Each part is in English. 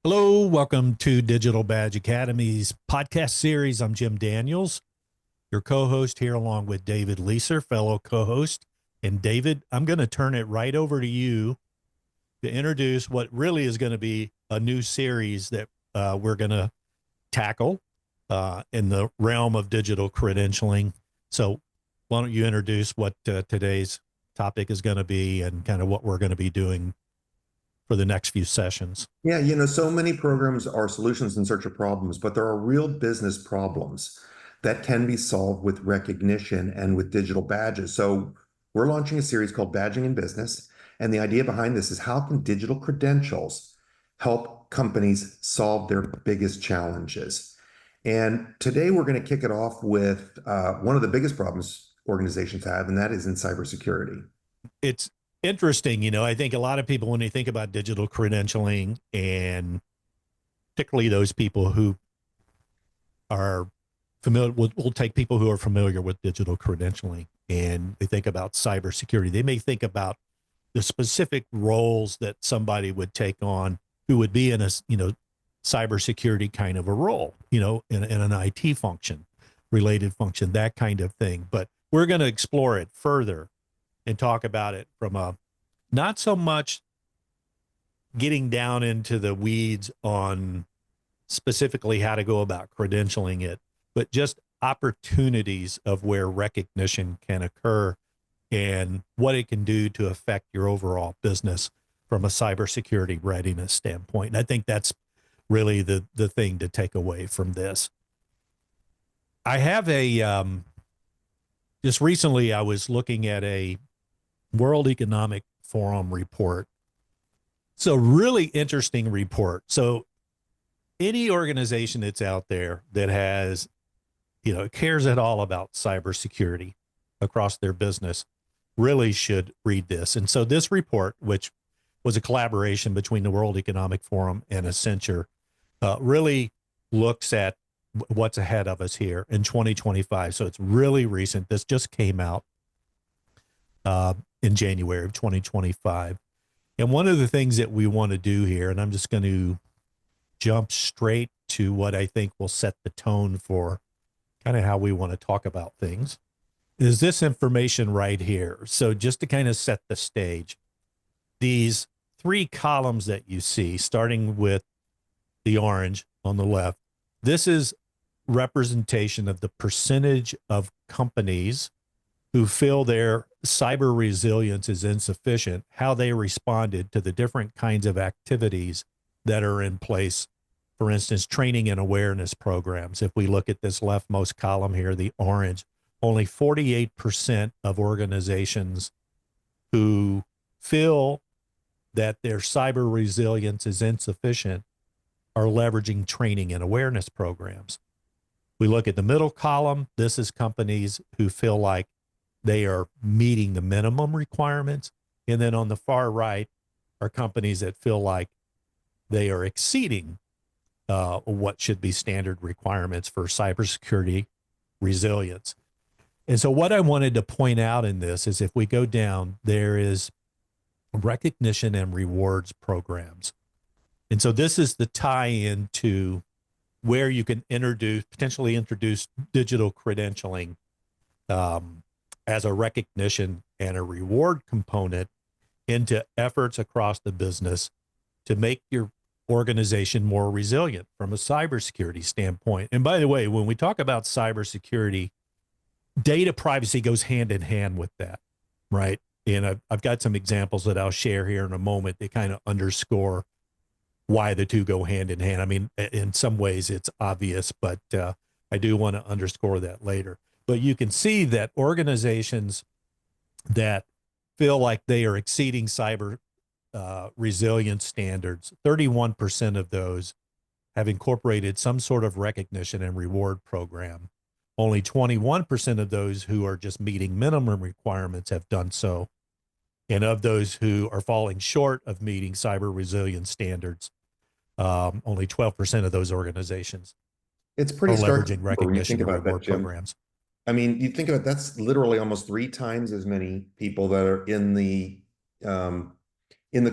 Hello, welcome to Digital Badge Academy's podcast series. I'm Jim Daniels, your co-host here along with David Leaser, fellow co-host. And David, I'm going to turn it right over to you to introduce what really is going to be a new series that we're going to tackle in the realm of digital credentialing. So why don't you introduce what today's topic is going to be and kind of what we're going to be doing for the next few sessions? Yeah, so many programs are solutions in search of problems, but there are real business problems that can be solved with recognition and with digital badges. So we're launching a series called Badging in Business. And the idea behind this is how can digital credentials help companies solve their biggest challenges? And today we're going to kick it off with one of the biggest problems organizations have, and that is in cybersecurity. It's interesting. I think a lot of people, when they think about digital credentialing, and particularly those people who are familiar, we'll take people who are familiar with digital credentialing and they think about cybersecurity. They may think about the specific roles that somebody would take on who would be in a, cybersecurity kind of a role, in an IT function, related function, that kind of thing. But we're going to explore it further and talk about it from a not so much getting down into the weeds on specifically how to go about credentialing it, but just opportunities of where recognition can occur and what it can do to affect your overall business from a cybersecurity readiness standpoint. And I think that's really the thing to take away from this. I have just recently I was looking at a World Economic Forum report. So really interesting report. So any organization that's out there that has, cares at all about cybersecurity across their business really should read this. And so this report, which was a collaboration between the World Economic Forum and Accenture, really looks at what's ahead of us here in 2025. So it's really recent. This just came out in January of 2025. And one of the things that we want to do here, and I'm just going to jump straight to what I think will set the tone for kind of how we want to talk about things, is this information right here. So just to kind of set the stage, these three columns that you see, starting with the orange on the left, this is representation of the percentage of companies who feel their cyber resilience is insufficient, how they responded to the different kinds of activities that are in place. For instance, training and awareness programs. If we look at this leftmost column here, the orange, only 48% of organizations who feel that their cyber resilience is insufficient are leveraging training and awareness programs. We look at the middle column. This is companies who feel like they are meeting the minimum requirements. And then on the far right are companies that feel like they are exceeding what should be standard requirements for cybersecurity resilience. And so what I wanted to point out in this is if we go down, there is recognition and rewards programs. And so this is the tie-in to where you can potentially introduce digital credentialing as a recognition and a reward component into efforts across the business to make your organization more resilient from a cybersecurity standpoint. And by the way, when we talk about cybersecurity, data privacy goes hand in hand with that, right? And I've got some examples that I'll share here in a moment that kind of underscore why the two go hand in hand. I mean, in some ways it's obvious, but I do want to underscore that later. But you can see that organizations that feel like they are exceeding cyber resilience standards, 31% of those have incorporated some sort of recognition and reward program. Only 21% of those who are just meeting minimum requirements have done so. And of those who are falling short of meeting cyber resilience standards, only 12% of those organizations It's are pretty stark leveraging when you recognition think and about that, reward Jim. programs. I mean, you think about that's literally almost 3 times as many people that are in the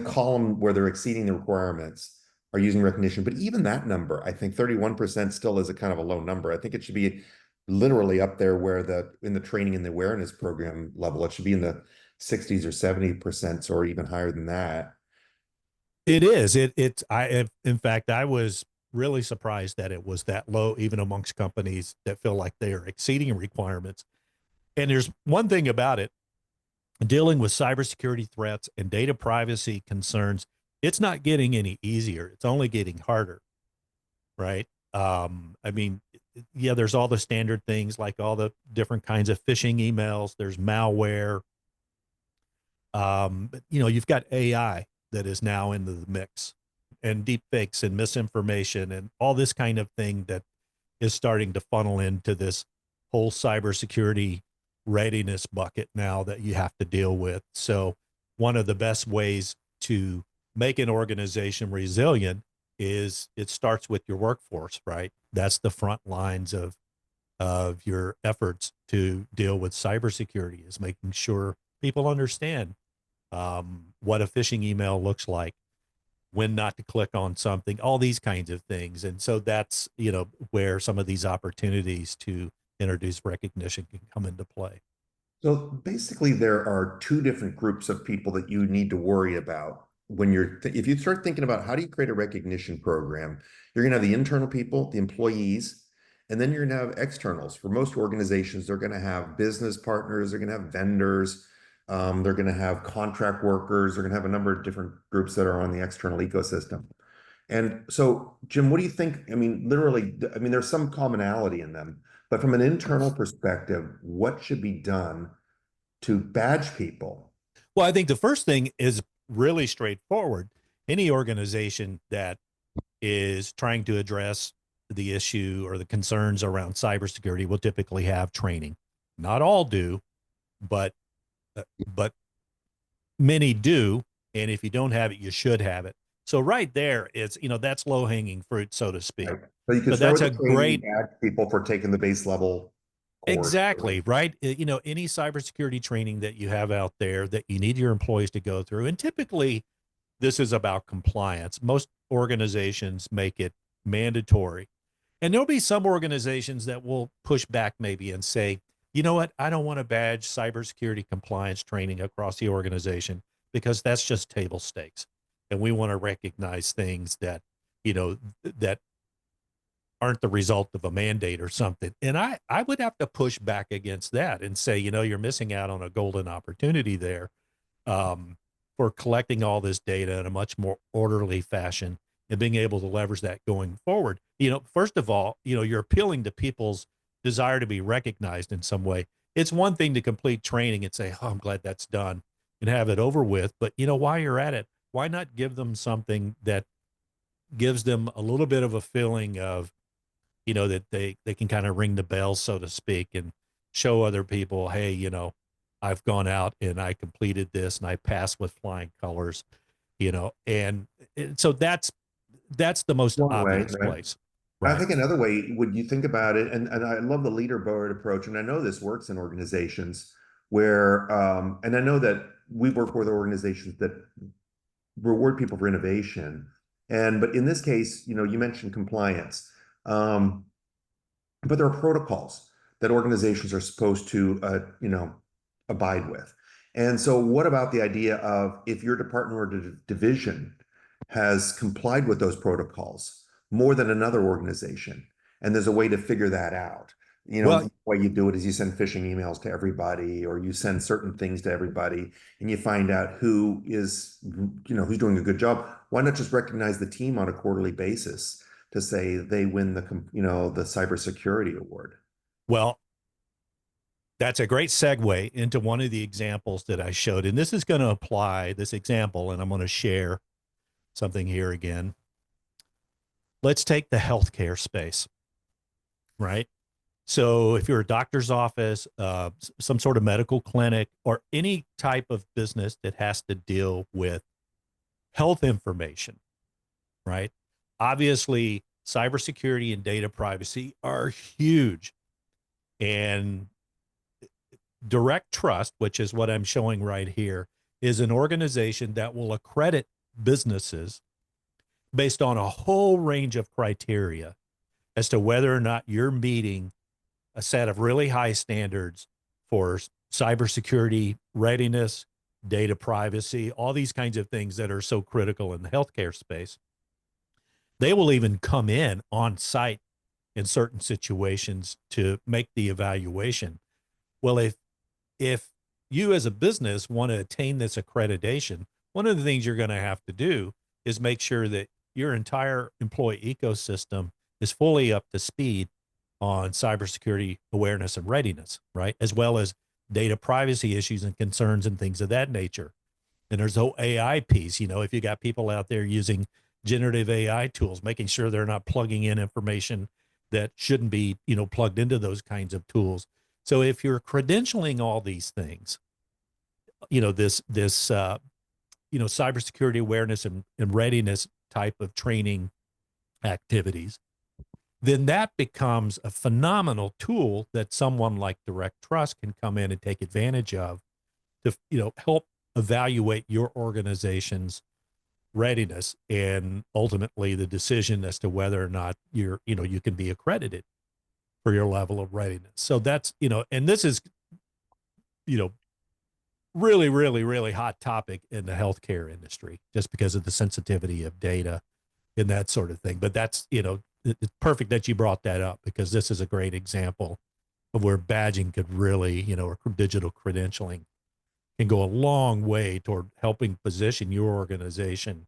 column where they're exceeding the requirements are using recognition. But even that number, I think 31% still is a kind of a low number. I think it should be literally up there where in the training and the awareness program level, it should be in the 60s or 70% or even higher than that. It is. In fact, I was really surprised that it was that low, even amongst companies that feel like they are exceeding requirements. And there's one thing about it, dealing with cybersecurity threats and data privacy concerns, it's not getting any easier. It's only getting harder, right? I mean, yeah, there's all the standard things like all the different kinds of phishing emails, there's malware. But you've got AI that is now into the mix, and deep fakes and misinformation and all this kind of thing that is starting to funnel into this whole cybersecurity readiness bucket now that you have to deal with. So one of the best ways to make an organization resilient is it starts with your workforce, right? That's the front lines of your efforts to deal with cybersecurity, is making sure people understand what a phishing email looks like, when not to click on something, all these kinds of things. And so that's, where some of these opportunities to introduce recognition can come into play. So basically, there are two different groups of people that you need to worry about when if you start thinking about how do you create a recognition program, you're going to have the internal people, the employees, and then you're going to have externals. For most organizations, they're going to have business partners, they're going to have vendors, they're going to have contract workers, they're going to have a number of different groups that are on the external ecosystem. And so, Jim, what do you think? I mean, literally, I mean, there's some commonality in them, but from an internal perspective, what should be done to badge people? Well, I think the first thing is really straightforward. Any organization that is trying to address the issue or the concerns around cybersecurity will typically have training. Not all do, but but many do. And if you don't have it, you should have it. So right there, it's that's low hanging fruit, so to speak. Right. So you can But start that's with a the training and great badge people for taking the base level course. exactly right. Any cybersecurity training that you have out there that you need your employees to go through, and typically this is about compliance. Most organizations make it mandatory. And there'll be some organizations that will push back maybe and say, you know what, I don't want to badge cybersecurity compliance training across the organization because that's just table stakes. And we want to recognize things that aren't the result of a mandate or something. And I would have to push back against that and say, you're missing out on a golden opportunity there, for collecting all this data in a much more orderly fashion and being able to leverage that going forward. First of all, you're appealing to people's desire to be recognized in some way. It's one thing to complete training and say, oh, I'm glad that's done and have it over with. But, while you're at it, why not give them something that gives them a little bit of a feeling of, that they can kind of ring the bell, so to speak, and show other people, hey, I've gone out and I completed this and I passed with flying colors, and so that's the most One way, obvious right? place, I right? think another way, would you think about it, and I love the leaderboard approach, and I know this works in organizations where, and I know that we work with organizations that reward people for innovation. But in this case, you mentioned compliance. Um, but there are protocols that organizations are supposed to, abide with. And so, what about the idea of if your department or division has complied with those protocols more than another organization, and there's a way to figure that out? Well, The way you do it is you send phishing emails to everybody, or you send certain things to everybody, and you find out who's doing a good job. Why not just recognize the team on a quarterly basis to say they win the cybersecurity award? well, that's a great segue into one of the examples that I showed. And this is going to apply this example, and I'm going to share something here again. Let's take the healthcare space, right? So if you're a doctor's office, some sort of medical clinic, or any type of business that has to deal with health information, right? Obviously, cybersecurity and data privacy are huge. And direct trust, which is what I'm showing right here, is an organization that will accredit businesses based on a whole range of criteria as to whether or not you're meeting a set of really high standards for cybersecurity readiness, data privacy, all these kinds of things that are so critical in the healthcare space. They will even come in on site in certain situations to make the evaluation. Well, if you as a business want to attain this accreditation, one of the things you're going to have to do is make sure that your entire employee ecosystem is fully up to speed on cybersecurity awareness and readiness, right? As well as data privacy issues and concerns and things of that nature. And there's the whole AI piece. If you got people out there using generative AI tools, making sure they're not plugging in information that shouldn't be, plugged into those kinds of tools. So if you're credentialing all these things, cybersecurity awareness and readiness type of training activities, then that becomes a phenomenal tool that someone like Direct Trust can come in and take advantage of to, help evaluate your organization's readiness and ultimately the decision as to whether or not you can be accredited for your level of readiness. So that's, and this is, you know, really, really, really hot topic in the healthcare industry just because of the sensitivity of data and that sort of thing. But that's, it's perfect that you brought that up because this is a great example of where badging could really, or digital credentialing can go a long way toward helping position your organization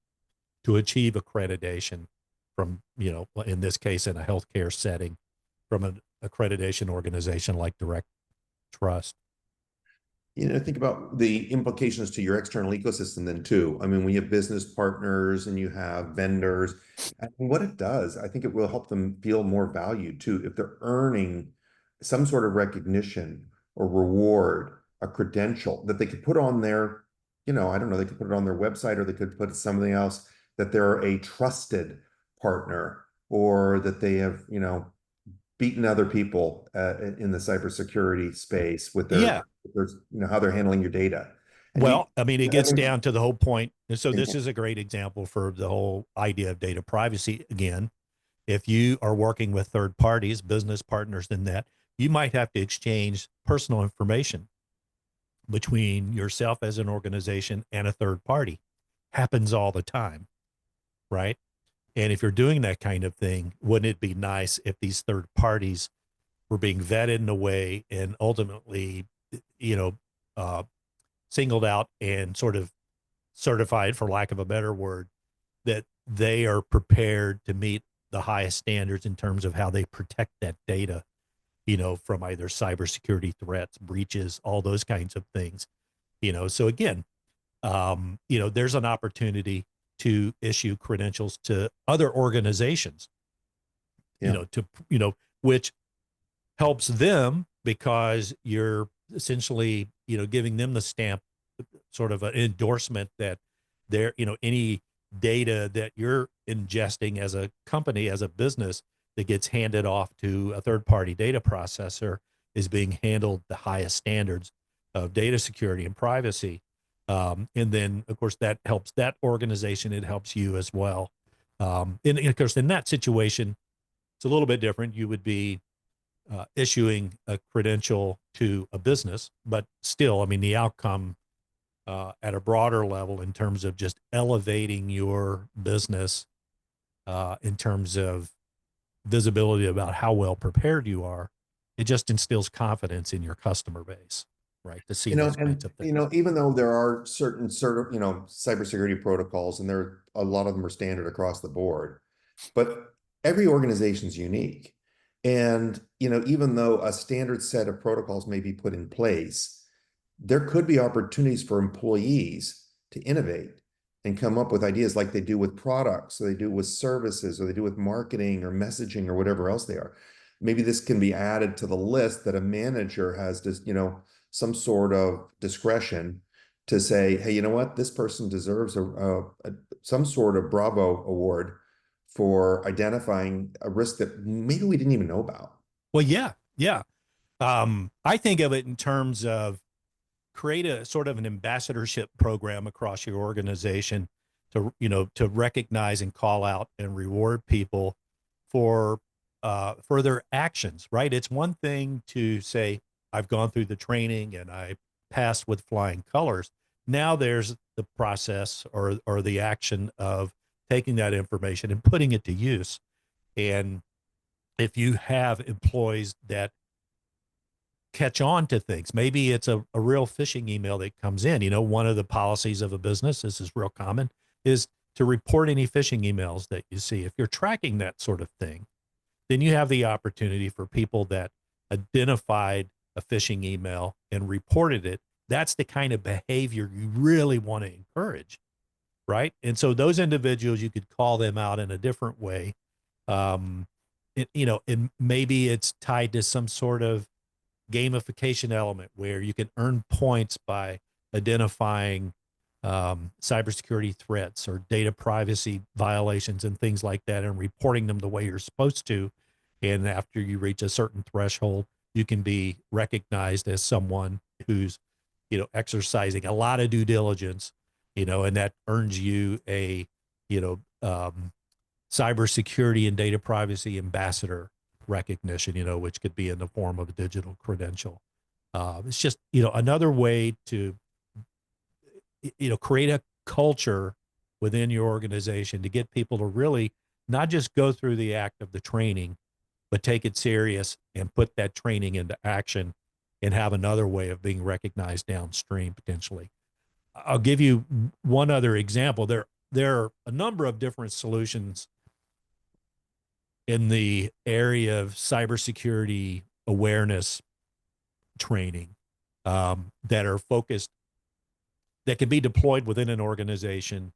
to achieve accreditation from, in this case, in a healthcare setting, from an accreditation organization like Direct Trust. Think about the implications to your external ecosystem then too. I mean, when you have business partners and you have vendors, and what it does, I think it will help them feel more valued too. If they're earning some sort of recognition or reward, a credential that they could put on their, I don't know, they could put it on their website or they could put something else that they're a trusted partner or that they have, beaten other people in the cybersecurity space with Yeah. how they're handling your data. And Well, I mean, it I gets think, down to the whole point. And so this is a great example for the whole idea of data privacy. Again, if you are working with third parties, business partners, in that you might have to exchange personal information between yourself as an organization and a third party. Happens all the time, right? And if you're doing that kind of thing, wouldn't it be nice if these third parties were being vetted in a way and ultimately, you know, uh, singled out and sort of certified, for lack of a better word, that they are prepared to meet the highest standards in terms of how they protect that data, from either cybersecurity threats, breaches, all those kinds of things. So again, there's an opportunity to issue credentials to other organizations, yeah. which helps them because you're essentially, giving them the stamp, sort of an endorsement that they're, any data that you're ingesting as a company, as a business that gets handed off to a third party data processor is being handled the highest standards of data security and privacy. And then, of course, that helps that organization. It helps you as well. And of course, in that situation, it's a little bit different. You would be issuing a credential to a business, but still, I mean, the outcome at a broader level in terms of just elevating your business in terms of visibility about how well prepared you are, it just instills confidence in your customer base, right? To see those kinds And of things. even though there are certain sort of, cybersecurity protocols, and there a lot of them are standard across the board, but every organization is unique. And, even though a standard set of protocols may be put in place, there could be opportunities for employees to innovate and come up with ideas like they do with products, or they do with services, or they do with marketing or messaging or whatever else they are. Maybe this can be added to the list that a manager has to, some sort of discretion to say, hey, you know what, this person deserves some sort of Bravo award for identifying a risk that maybe we didn't even know about. Well, yeah, yeah. I think of it in terms of create a sort of an ambassadorship program across your organization to, to recognize and call out and reward people for their actions, right? It's one thing to say, I've gone through the training and I passed with flying colors. Now there's the process or the action of taking that information and putting it to use. And if you have employees that catch on to things, maybe it's a real phishing email that comes in. One of the policies of a business, this is real common, is to report any phishing emails that you see. If you're tracking that sort of thing, then you have the opportunity for people that identified a phishing email and reported it. That's the kind of behavior you really want to encourage, right? And so those individuals, you could call them out in a different way. And maybe it's tied to some sort of gamification element where you can earn points by identifying cybersecurity threats or data privacy violations and things like that and reporting them the way you're supposed to. And after you reach a certain threshold, you can be recognized as someone who's, exercising a lot of due diligence, and that earns you a, you know, um, cybersecurity and data privacy ambassador recognition, which could be in the form of a digital credential. It's just, another way to, create a culture within your organization to get people to really not just go through the act of the training, but take it serious and put that training into action and have another way of being recognized downstream potentially. I'll give you one other example. There are a number of different solutions in the area of cybersecurity awareness training that are focused, that can be deployed within an organization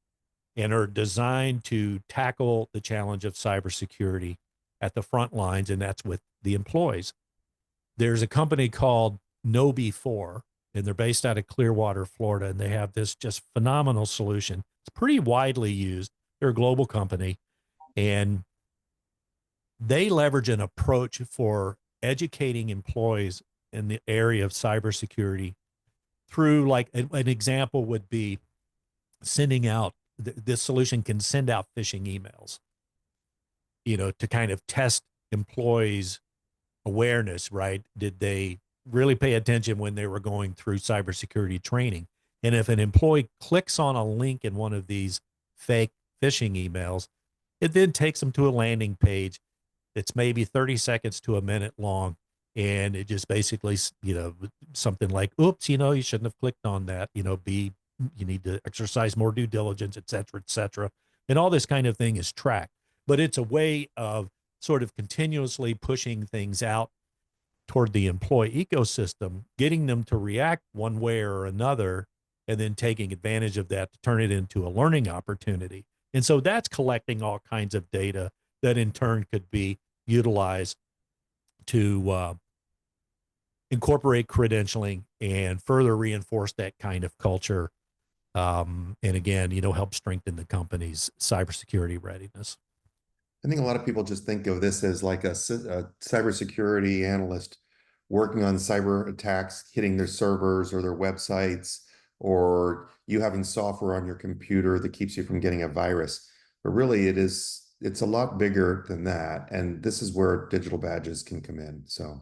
and are designed to tackle the challenge of cybersecurity at the front lines, and that's with the employees. There's a company called Know Before, and they're based out of Clearwater, Florida, and they have this just phenomenal solution. It's pretty widely used. They're a global company, and they leverage an approach for educating employees in the area of cybersecurity through, like, an example would be sending out, this solution can send out phishing emails, to kind of test employees' awareness, right? Did they really pay attention when they were going through cybersecurity training? And if an employee clicks on a link in one of these fake phishing emails, it then takes them to a landing page. It's maybe 30 seconds to a minute long. And it just basically, something like, oops, you shouldn't have clicked on that, you need to exercise more due diligence, et cetera, et cetera. And all this kind of thing is tracked. But it's a way of sort of continuously pushing things out toward the employee ecosystem, getting them to react one way or another, and then taking advantage of that to turn it into a learning opportunity. And so that's collecting all kinds of data that in turn could be utilized to incorporate credentialing and further reinforce that kind of culture. And again, help strengthen the company's cybersecurity readiness. I think a lot of people just think of this as like a cybersecurity analyst working on cyber attacks, hitting their servers or their websites, or you having software on your computer that keeps you from getting a virus. But really, it's a lot bigger than that. And this is where digital badges can come in. So,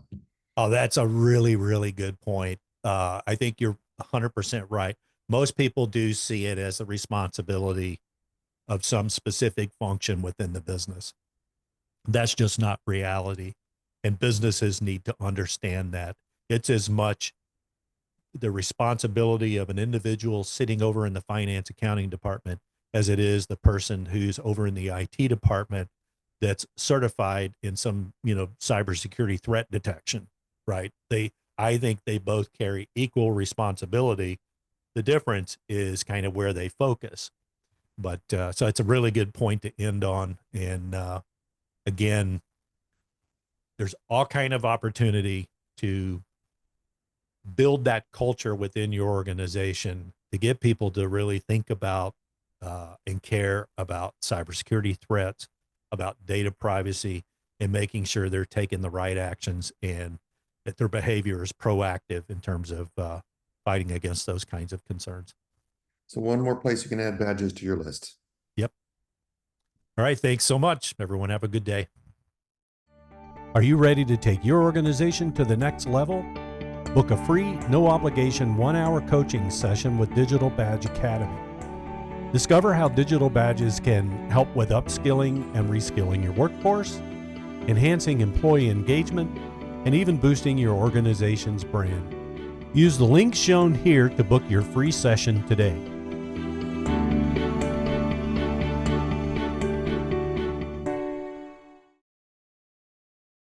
Oh, that's a really, really good point. I think you're 100% right. Most people do see it as a responsibility of some specific function within the business. That's just not reality. And businesses need to understand that it's as much the responsibility of an individual sitting over in the finance accounting department as it is the person who's over in the IT department that's certified in some, cybersecurity threat detection, right? I think they both carry equal responsibility. The difference is kind of where they focus. But so it's a really good point to end on. And again, there's all kind of opportunity to build that culture within your organization to get people to really think about and care about cybersecurity threats, about data privacy, and making sure they're taking the right actions and that their behavior is proactive in terms of fighting against those kinds of concerns. so one more place you can add badges to your list. All right. Thanks so much. Everyone have a good day. Are you ready to take your organization to the next level? Book a free, no obligation 1-hour coaching session with Digital Badge Academy. Discover how digital badges can help with upskilling and reskilling your workforce, enhancing employee engagement, and even boosting your organization's brand. Use the link shown here to book your free session today.